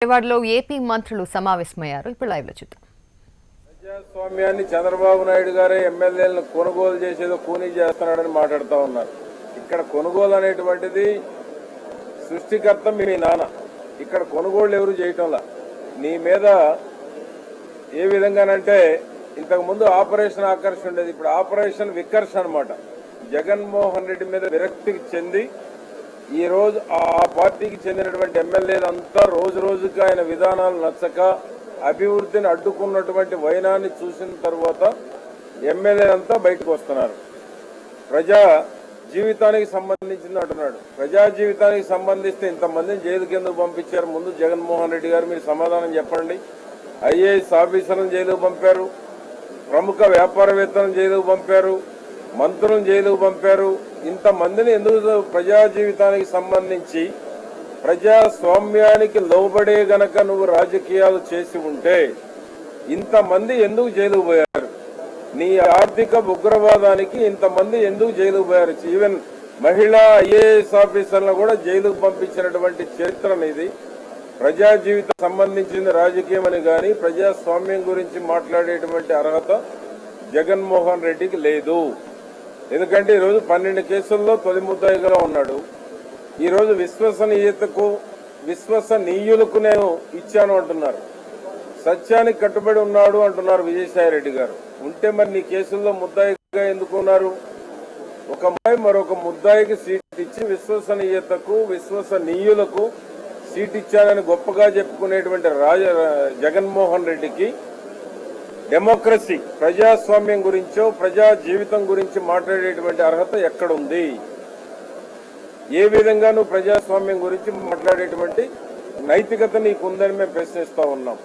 విజయవాడలో ఏపీ మంత్రులు సమావేశమయ్యారు. ఇప్పుడు లైవ్ లో చూద్దాం. ప్రజాస్వామ్యాన్ని చంద్రబాబు నాయుడు గారే ఎమ్మెల్యేలను కొనుగోలు చేసేదో కూనీ చేస్తున్నాడని మాట్లాడుతూ ఉన్నారు. ఇక్కడ కొనుగోలు అనేటువంటిది సృష్టికర్త మీ నాన్న. ఇక్కడ కొనుగోలు ఎవరు చేయటంలా. నీ మీద ఏ విధంగానంటే ఇంతకుముందు ఆపరేషన్ ఆకర్ష్ ఉండేది, ఇప్పుడు ఆపరేషన్ వికర్ష్ అనమాట. జగన్మోహన్ రెడ్డి మీద విరక్తికి చెంది ఈ రోజు ఆ పార్టీకి చెందినటువంటి ఎమ్మెల్యేలంతా రోజు రోజుకి ఆయన విధానాలు నచ్చక అభివృద్ధిని అడ్డుకున్నటువంటి వైనాన్ని చూసిన తర్వాత ఎమ్మెల్యేలంతా బయటకు వస్తున్నారు. ప్రజా జీవితానికి సంబంధించింది అంటున్నాడు. ప్రజా జీవితానికి సంబంధిస్తే ఇంతమందిని జైలుకి ఎందుకు పంపించారు? ముందు జగన్మోహన్ రెడ్డి గారు మీరు సమాధానం చెప్పండి. ఐఏఎస్ ఆఫీసర్లను జైలుకు పంపారు, ప్రముఖ వ్యాపారవేత్తలను జైలుకు పంపారు, మంత్రులను జైలుకు పంపారు. ఇంతమందిని ఎందుకు ప్రజా జీవితానికి సంబంధించి ప్రజాస్వామ్యానికి లోబడే గనక నువ్వు రాజకీయాలు చేసి ఉంటే ఇంతమంది ఎందుకు జైలుకు పోయారు? నీ ఆర్థిక ఉగ్రవాదానికి ఇంతమంది ఎందుకు జైలుకు పోయారు? ఈవెన్ మహిళా ఐఏఎస్ ఆఫీసర్లను కూడా జైలుకు పంపించినటువంటి చరిత్ర నీది. ప్రజా జీవితం సంబంధించింది రాజకీయం అని కానీ ప్రజాస్వామ్యం గురించి మాట్లాడేటువంటి అర్హత జగన్మోహన్ రెడ్డికి లేదు. ఎందుకంటే ఈరోజు 12 కేసుల్లో తొలి ముద్దాయిగా ఉన్నాడు. ఈరోజు విశ్వసనీయులకు నేను ఇచ్చాను అంటున్నారు. సత్యానికి కట్టుబడి ఉన్నాడు అంటున్నారు విజయసాయి రెడ్డి గారు. ఉంటే మరి నీ కేసుల్లో ముద్దాయిగా ఎందుకు ఉన్నారు? ఒక అమ్మాయి మరొక ముద్దాయికి సీట్ ఇచ్చి విశ్వసనీయులకు సీట్ ఇచ్చానని గొప్పగా చెప్పుకునేటువంటి జగన్మోహన్ రెడ్డికి డెమోక్రసీ, ప్రజాస్వామ్యం గురించో ప్రజా జీవితం గురించి మాట్లాడేటువంటి అర్హత ఎక్కడుంది? ఏ విధంగా నువ్వు ప్రజాస్వామ్యం గురించి మాట్లాడేటువంటి నైతికత నీకుందని మేము ప్రశ్నిస్తా ఉన్నాం.